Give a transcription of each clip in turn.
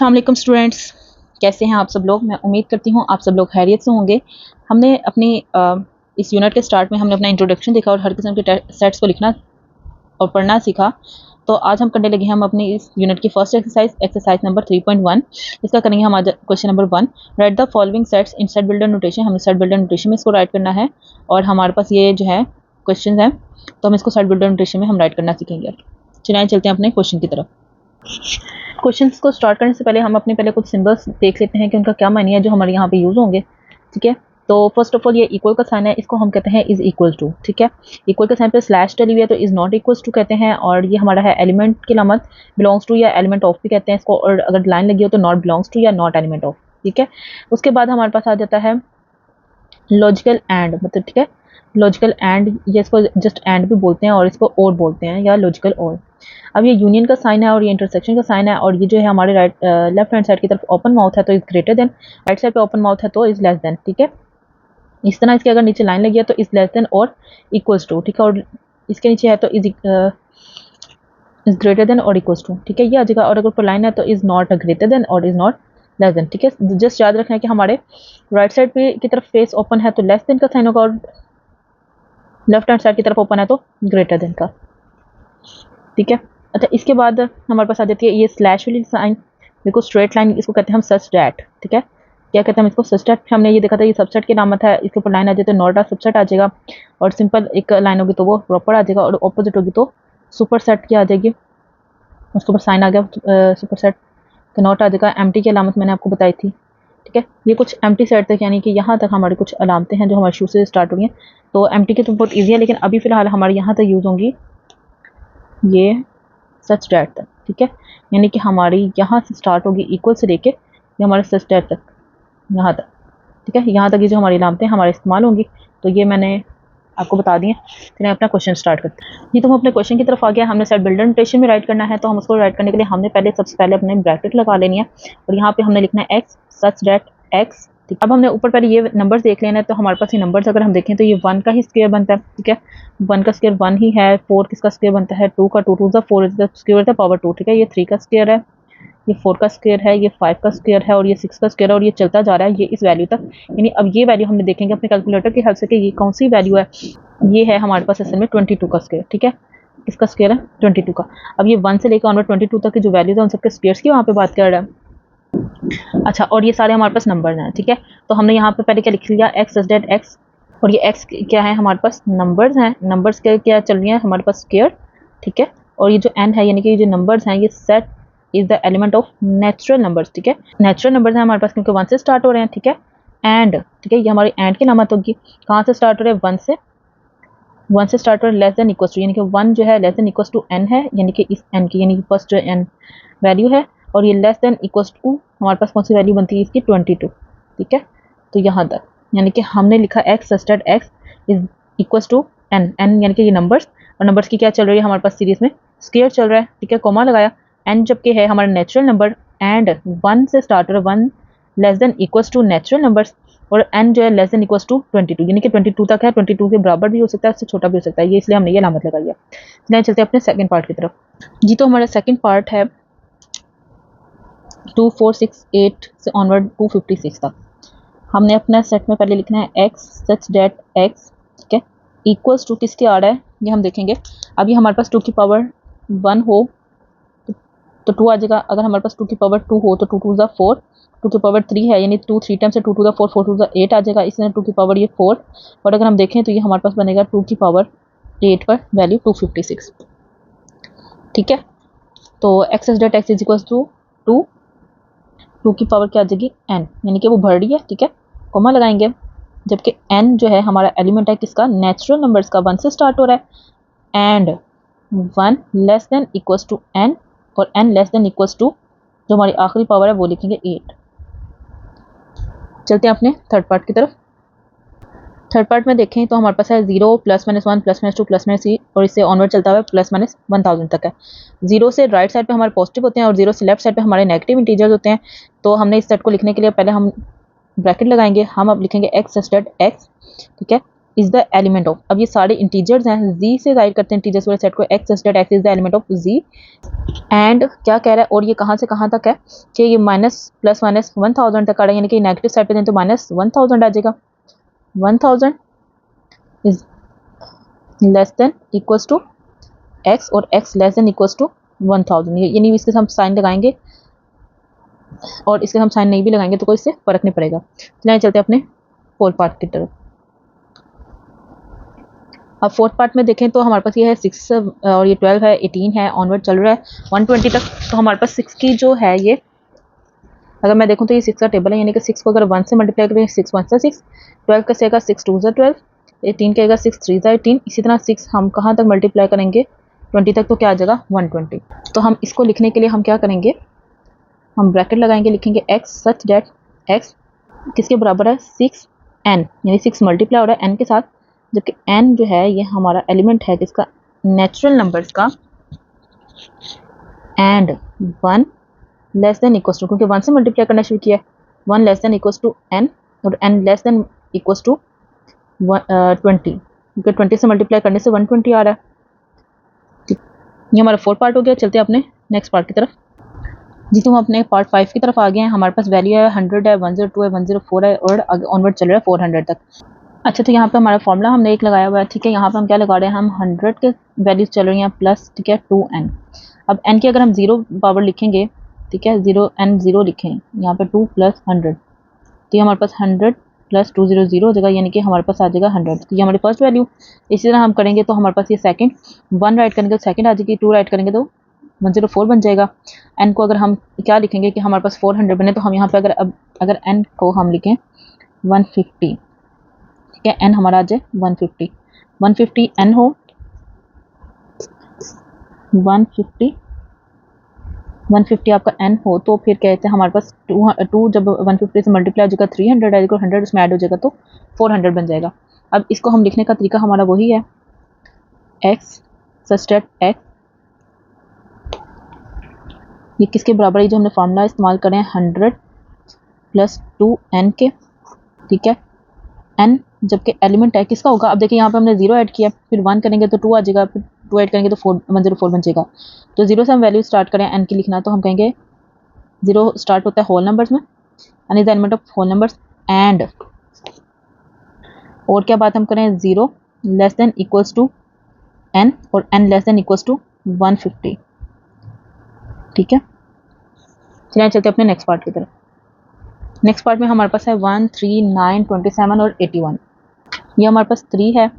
अस्सलाम वालेकुम स्टूडेंट्स, कैसे हैं आप सब लोग। मैं उम्मीद करती हूँ आप सब लोग खैरियत से होंगे। हमने अपनी इस यूनिट के स्टार्ट में हमने अपना इंट्रोडक्शन देखा और हर किस्म के सेट्स को लिखना और पढ़ना सीखा। तो आज हम करने लगे हैं हम अपनी इस यूनिट की फर्स्ट एक्सरसाइज नंबर 3.1। इसका करेंगे हम आज question number 1। Right the following sets in set builder notation. हमें सेट बिल्डर नोटेशन में इसको राइट करना है और हमारे पास ये जो है क्वेश्चन है, तो हम इसको सेट बिल्डर नोटेशन में हम राइट करना सीखेंगे। चलिए चलते हैं अपने क्वेश्चन की तरफ। क्वेश्चंस को स्टार्ट करने से पहले हम अपने पहले कुछ सिंबल्स देख लेते हैं कि उनका क्या मायने है जो हमारे यहाँ पे यूज़ होंगे। ठीक है, तो फर्स्ट ऑफ ऑल ये इक्वल का साइन है, इसको हम कहते हैं इज इक्वल टू। ठीक है, इक्वल के साइन पे स्लैश डली हुई है तो इज नॉट इक्वल टू कहते हैं, और ये हमारा है एलिमेंट की लामत, बिलोंग्स टू या एलिमेंट ऑफ भी कहते हैं इसको, और अगर लाइन लगी हो तो नॉट बिलोंग्स टू या नॉट एलिमेंट ऑफ। ठीक है, उसके बाद हमारे पास आ जाता है लॉजिकल एंड, मतलब ठीक है लॉजिकल एंड, ये इसको जस्ट एंड भी बोलते हैं और इसको और बोलते हैं या लॉजिकल और। अब ये यूनियन का साइन है और ये इंटरसेक्शन का साइन है, और ये जो है हमारे लेफ्ट हैंड साइड की तरफ ओपन माउथ है तो is greater than, right side पे ओपन माउथ है तो इज लेस देन। ठीक है, इस तरह इसके अगर नीचे लाइन लगी है तो इज लेस देन और इक्वल्स टू। ठीक है, और इसके नीचे है तो इज ग्रेटर देन और इक्वल्स टू। ठीक है, ये आ जाएगा, और अगर ऊपर लाइन है तो इज नॉट ग्रेटर देन और इज नॉट लेस देन। ठीक है, जस्ट याद रखना है कि हमारे राइट साइड पे की तरफ फेस ओपन है तो लेस देन का साइन होगा, और लेफ्ट हैंड साइड की तरफ ओपन है तो ग्रेटर देन का। ठीक है, अच्छा इसके बाद हमारे पास आ जाती है ये स्लैश वाली साइन, देखो स्ट्रेट लाइन, इसको कहते हैं हम सच डैट। ठीक है, क्या कहते हैं हम इसको सच डैट। हमने ये देखा था ये सबसेट की नामत है, इसके ऊपर लाइन आ जाए तो नॉट आ सबसेट आ जाएगा, और सिंपल एक लाइन होगी तो वो प्रॉपर आ जाएगा, और ऑपोजिट होगी तो सुपर सेट की आ जाएगी। उसके ऊपर साइन आ गया सुपर सेट तो नॉट आ जाएगा। एम्प्टी की अलामत मैंने आपको बताई थी। ठीक है, ये कुछ एम्प्टी सेट तक, यानी कि यहाँ तक हमारी कुछ अलामतें हैं जो हमारे शुरू से स्टार्ट हो रही हैं। तो एम्प्टी की तो बहुत ईजी है, लेकिन अभी फिलहाल हमारे यहाँ तक यूज़ होंगी ये सच डैट तक। ठीक है, यानी कि हमारी यहाँ से स्टार्ट होगी इक्वल से लेके ये हमारे सच डैट तक, यहाँ तक। ठीक है, यहाँ तक ये जो हमारी अलामतें हमारे इस्तेमाल होंगी, तो ये मैंने आपको बता दिए। फिर अपना क्वेश्चन स्टार्ट करते हैं। ये तो हम अपने क्वेश्चन की तरफ आ गया। हमने सेट बिल्डर नोटेशन में राइट करना है, तो हम उसको राइट करने के लिए हमने सबसे पहले अपने ब्रैकेट लगा लेनी है, और यहाँ पे हमने लिखना है एक्स सच डैट एक्स। ठीक, अब हमने ऊपर पहले ये नंबर्स देख लेना है, तो हमारे पास ये नंबर्स अगर हम देखें तो ये 1 का ही स्क्वायर बनता है। ठीक है, 1 का स्क्वायर 1 ही है। 4 किसका स्क्वायर बनता है 2 का, 2 to the 4 is the square the power 2। ठीक है, ये 3 का स्क्वायर है, ये 4 का स्क्वायर है, ये 5 का स्क्वायर है, और ये 6 का स्क्वायर है, और ये चलता जा रहा है ये इस वैल्यू तक। यानी अब ये वैल्यू हमने देखेंगे अपने कैलकुलेटर की हेल्प से कि ये कौन सी वैल्यू है। ये है हमारे पास असल में 22 का स्क्वायर। ठीक है, इसका स्क्वायर है 22 का। अब ये 1 से लेकर ऑनवर्ड 22 तक की जो वैल्यूज है उन सबके स्क्वायर्स की वहाँ पे बात कर रहा है। अच्छा, और ये सारे हमारे पास नंबर्स हैं। ठीक है, तो हमने यहाँ पे पहले क्या लिख लिया एक्स सच डैट एक्स, और ये एक्स क्या है हमारे पास नंबर्स हैं। नंबर्स के क्या चल रही है हमारे पास स्क्वायर। ठीक है, और ये जो एन है यानी कि ये जो नंबर्स हैं ये set is the element of natural numbers. ठीक है, नेचुरल नंबर्स हैं हमारे पास क्योंकि 1 से स्टार्ट हो रहे हैं। ठीक है, एंड ठीक है ये हमारी एंड की नामत होगी। कहाँ से स्टार्ट हो रहे हैं 1 से स्टार्ट हो रहे लेस देन इक्वल टू, यानी कि 1 जो है less than equal to N है, यानी कि इस एन की, यानी कि फर्स्ट जो एन वैल्यू है, और ये लेस देन इक्वल टू हमारे पास कौन सी वैल्यू बनती है इसकी 22। ठीक है, तो यहाँ तक यानी कि हमने लिखा x such that x is equal to N. N यानी कि ये नंबर्स, और नंबर्स की क्या चल रही है हमारे पास सीरीज में स्क्वायर चल रहा है। ठीक है, कोमा लगाया, एन जबकि है हमारा नेचुरल नंबर, एंड 1 से स्टार्ट हो रहा है 1 less than equal to natural numbers, और एन जो है लेस देन इक्वल टू 22, यानी कि 22 तक है। 22 के बराबर भी हो सकता है, उससे छोटा भी हो सकता है, ये इसलिए हमने ये अलामत लगाई है। चलिए चलते हैं अपने सेकंड पार्ट की तरफ। जी, तो हमारा सेकंड पार्ट है 2 4 6 8 से ऑनवर्ड 256 तक। हमने अपना सेट में पहले लिखना है एक्स सच डैट एक्स। ठीक है, इक्वल्स टू किसके आ रहा है ये हम देखेंगे। अब ये हमारे पास 2 की पावर 1 हो तो 2 आ जाएगा। अगर हमारे पास 2 की पावर 2 हो तो 2 टू द 4, 2 की पावर 3 है यानी 2 3 टाइम्स से 2 टू द 4, 4 टू द 8 आ जाएगा। इसमें 2 की पावर ये 4, और अगर हम देखें तो ये हमारे पास बनेगा 2 की पावर 8 पर वैल्यू 256। ठीक है, तो x such that x is equal to 2 की पावर क्या आ जाएगी एन, यानी कि वो बढ़ रही है। ठीक है, कोमा लगाएंगे, जबकि एन जो है हमारा एलिमेंट है किसका नेचुरल नंबर्स का, 1 से स्टार्ट हो रहा है, and 1 less than equals to N, और N less than equals to जो हमारी आखिरी पावर है वो लिखेंगे 8। चलते हैं अपने थर्ड पार्ट की तरफ। थर्ड पार्ट में देखें तो हमारे पास है 0 plus minus 1 plus minus 2 plus minus 3, और इससे ऑनवर्ड चलता हुआ प्लस माइनस 1000 तक है। 0 से राइट साइड पे हमारे पॉजिटिव होते हैं और 0 से लेफ्ट साइड पे हमारे नेगेटिव इंटीजर्स होते हैं। तो हमने इस सेट को लिखने के लिए पहले हम ब्रैकेट लगाएंगे, हम अब लिखेंगे एक्स सच डैट एक्स। ठीक है, इज द एलिमेंट ऑफ, अब ये सारे इंटीजर्स हैं, जी से जाहिर करते हैं इंटीजर्स वाले सेट को, x such that x is the element of G. And क्या कह रहा है, और ये कहाँ से कहाँ तक है कि ये माइनस प्लस माइनस 1000 तक आ रहा है, यानी कि नेगेटिव साइड पे दें तो माइनस 1000 आ जाएगा। 1000 is less than equals to X और X less than equals to 1000, यानी इसके हम साइन लगाएंगे और इसके हम साइन नहीं भी लगाएंगे तो कोई इससे फर्क नहीं पड़ेगा। चलिए चलते हैं अपने फोर्थ पार्ट की तरफ। अब फोर्थ पार्ट में देखें तो हमारे पास ये है 6 और ये 12 है, 18 है, ऑनवर्ड चल रहा है 120 तक। तो हमारे पास 6 की जो है ये, अगर मैं देखूँ तो ये 6 का टेबल है, यानी कि 6 को अगर 1 से मल्टीप्लाई करें 6 1 से 6, 12 का सेगा 6 2 12, 18 का 6 3 18, इसी तरह 6 हम कहाँ तक मल्टीप्लाई करेंगे 20 तक, तो क्या आ जाएगा 120। तो हम इसको लिखने के लिए हम क्या करेंगे, हम ब्रैकेट लगाएंगे, लिखेंगे एक्स सच डेट एक्स किसके बराबर है 6n, यानी 6 मल्टीप्लाई हो रहा है n के साथ, जबकि n जो है ये हमारा एलिमेंट है किसका, नेचुरल नंबर्स का, and 1 less than equals to, क्योंकि 1 से मल्टीप्लाई करना शुरू किया है, 1 less than equals to n और n less than equals to 20, क्योंकि 20 से मल्टीप्लाई करने से 120 आ रहा है। ठीक, ये हमारा फोर्थ पार्ट हो गया। चलते हैं अपने नेक्स्ट पार्ट की तरफ। जी तो हम अपने पार्ट 5 की तरफ आ गए हैं। हमारे पास वैल्यू है 100 है, 102 है, 104 है और ऑनवर्ड चल रहा है 400 तक। अच्छा, तो यहाँ पे हमारा फॉर्मूला हमने एक लगाया हुआ है, ठीक है। यहाँ पे हम क्या लगा रहे हैं, हम 100 के वैल्यूज चल रही हैं प्लस, ठीक है, 2n। अब n की अगर हम 0 पावर लिखेंगे, ठीक है, 0 लिखें यहाँ पे 2 प्लस 100, तो ये हमारे पास 100 प्लस 200 हो जाएगा, यानी कि हमारे पास आ जाएगा 100। तो ये हमारी फर्स्ट वैल्यू। इसी तरह हम करेंगे तो हमारे पास ये सेकंड, 1 राइट करेंगे तो सेकंड आ जाएगी, 2 राइट करेंगे तो 104 बन जाएगा। n को अगर हम क्या लिखेंगे कि हमारे पास 400 बने, तो हम यहाँ पे अगर n को हम लिखें 150, ठीक है, n हमारा आ जाए 150 n हो 150 आपका n हो, तो फिर कहते हैं हमारे पास 2 जब 150 से मल्टीप्लाई हो जाएगा 300 आएगा, 100 उसमें ऐड हो जाएगा तो 400 बन जाएगा। अब इसको हम लिखने का तरीका हमारा वही है, x सच दैट x, ये किसके बराबर है, जो हमने फार्मूला इस्तेमाल करें 100 प्लस 2n के, ठीक है, n जबकि एलिमेंट है किसका होगा। अब देखिए यहाँ पे हमने 0 ऐड किया, फिर 1 करेंगे तो 2 आ जाएगा, फिर 2 ऐड करेंगे तो 104 बन जाएगा। तो 0 से हम वैल्यू स्टार्ट करें n की लिखना, तो हम कहेंगे 0 स्टार्ट होता है होल नंबर्स में, n is the element of whole numbers, and और क्या बात हम करें 0 less than equals to n और n less than equals to 150, ठीक है। चलिए चलते हैं अपने नेक्स्ट पार्ट की तरफ। नेक्स्ट पार्ट में हमारे पास है 1 3 9 27 और 81। ये हमारे पास 3 है,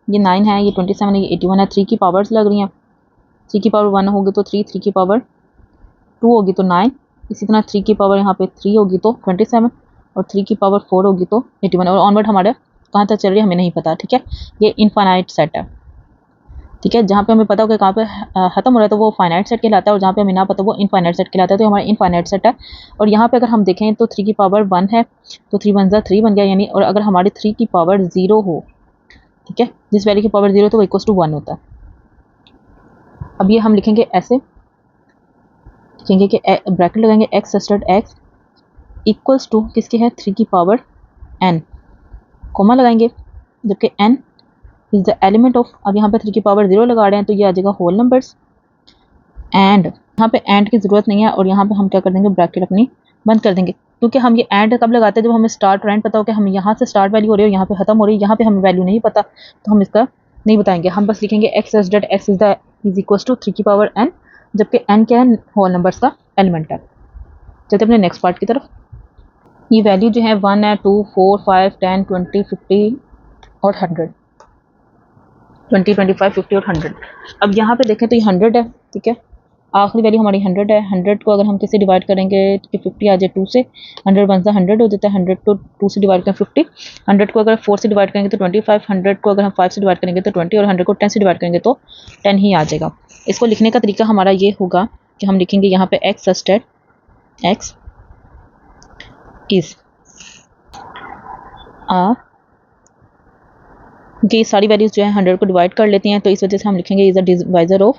ये 9 है, ये 27 है, ये 81 है। 3 की पावर्स लग रही हैं, 3 की पावर 1 होगी तो 3, 3 की पावर 2 होगी तो 9, इसी तरह 3 की पावर यहाँ पे 3 होगी तो 27 और 3 की पावर 4 होगी तो 81, और ऑनवर्ड हमारे कहाँ तक चल रही है हमें नहीं पता, ठीक है। ये इनफाइनाइट सेट है, ठीक है। जहाँ पे हमें पता हो कि कहाँ पे खत्म हो रहा है तो वो फाइनाइट सेट कहलाता है, और जहाँ पे हमें ना पता वो इनफाइनाइट सेट कहलाता है। तो हमारा इनफाइनाइट सेट है, और यहाँ पे अगर हम देखें तो 3 की पावर 1 है तो 3 1 3 बन गया, यानी, और अगर हमारी 3 की पावर 0 हो, ठीक है, जिस वैल्यू की पावर 0 तो वो इक्वल्स टू 1 होता है। अब ये हम लिखेंगे ऐसे, लिखेंगे कि ब्रैकेट लगाएंगे x सस्टर्ड x इक्वल्स टू किसकी है 3 की पावर n, कोमा लगाएंगे, जबकि n is the element of, अब यहाँ पे 3 की पावर 0 लगा रहे हैं तो ये आ जाएगा होल नंबर्स, एंड यहाँ पे एंड की ज़रूरत नहीं है, और यहाँ पे हम क्या कर देंगे ब्रैकेट अपनी बंद कर देंगे, क्योंकि हम ये एंड कब लगाते हैं जब हमें स्टार्ट और एंड पता हो कि हम यहाँ से स्टार्ट वैल्यू हो रही है और यहाँ पे खत्म हो रही है, यहाँ पे हमें वैल्यू नहीं पता तो हम इसका नहीं बताएंगे, हम बस लिखेंगे x s that x is equal to 3 की पावर n, जबकि n क्या है होल नंबर्स का एलिमेंट है। चलते अपने नेक्स्ट पार्ट की तरफ। ये वैल्यू जो है 1 है, 2 4 5 10 20 50 और 100, 20 25 50 और 100। अब यहाँ पे देखें तो ये 100 है, ठीक है, आखिरी वैल्यू हमारी 100 है। 100 को अगर हम किससे डिवाइड करेंगे कि 50 आ जाए 2 से, 100 बनता 100 हो जाता है, 100 को 2 से डिवाइड करें 50, 100 को अगर 4 से डिवाइड करेंगे तो 25, 100 को अगर हम 5 से डिवाइड करेंगे तो 20 और 100 को 10 से डिवाइड करेंगे तो 10 ही आ जाएगा। इसको लिखने का तरीका हमारा ये होगा कि हम लिखेंगे यहाँ पे एक्स सस्टेड एक्स इज ये सारी वैल्यूज जो है 100 को डिवाइड कर लेती हैं, तो इस वजह से हम लिखेंगे इज अ डिवाइजर ऑफ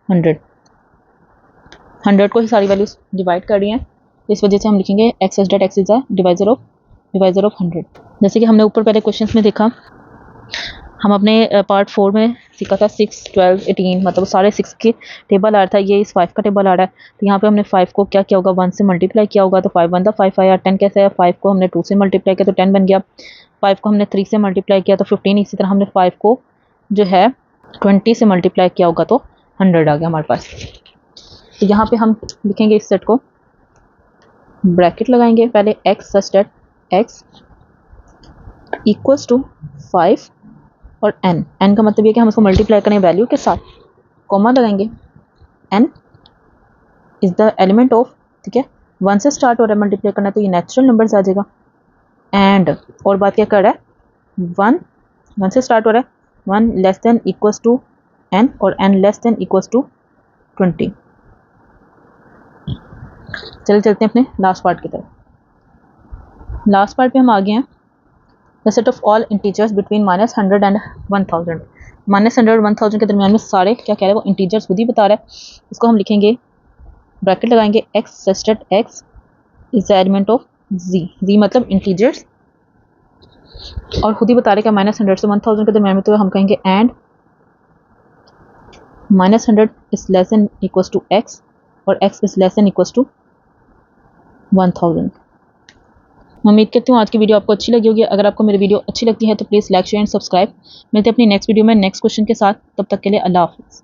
100। 100 को ही सारी वैल्यूज डिवाइड कर रही हैं, इस वजह से हम लिखेंगे x s that x is a divisor of 100। जैसे कि हमने ऊपर पहले क्वेश्चंस में देखा हम अपने पार्ट 4 में सीखा था 6, 12, 18 मतलब सारे 6 के टेबल आ रहा था, ये इस 5 का टेबल आ रहा है। तो यहाँ पे हमने 5 को क्या किया होगा, 1 से मल्टीप्लाई किया होगा तो 5 बनता, 5 आया। 10 कैसे आया, 5 को हमने 2 से मल्टीप्लाई किया तो 10 बन गया। 5 को हमने 3 से मल्टीप्लाई किया तो 15। इसी तरह हमने 5 को जो है 20 से मल्टीप्लाई किया होगा तो 100 आ गया हमारे पास। तो यहाँ पे हम लिखेंगे इस सेट को, ब्रैकेट लगाएंगे पहले x such that x equals to 5 और n का मतलब ये कि हम इसको मल्टीप्लाई करें वैल्यू के साथ, कॉमा लगाएंगे, n is the element of, ठीक है 1 से स्टार्ट हो रहा है मल्टीप्लाई करना तो ये नेचुरल नंबर्स आ जाएगा। एंड और बात क्या कर रहा है, 1 से स्टार्ट हो रहा है, 1 less than equals to n और n less than equals to 20। चले चलते हैं अपने लास्ट पार्ट की तरफ। लास्ट पार्ट पे हम आ गए हैं, the set of all integers between -100 and 1000। -100 और 1000 के दरमियान में सारे क्या कह रहे हैं, वो इंटीजर्स खुद ही बता रहा है। इसको हम लिखेंगे, ब्रैकेट लगाएंगे, x such that x is the element of z मतलब इंटीजर्स, और खुद ही बता रहे हैं कि -100 से 1000 के दरमियान में, तो हम कहेंगे and -100 is less than equals to x और x is less than equals to 1000। मैं उम्मीद करती हूँ आज की वीडियो आपको अच्छी लगी होगी। अगर आपको मेरी वीडियो अच्छी लगती है तो please like share and subscribe. मिलते हैं अपनी नेक्स्ट वीडियो में नेक्स्ट क्वेश्चन के साथ, तब तक के लिए अल्लाह हाफिज़।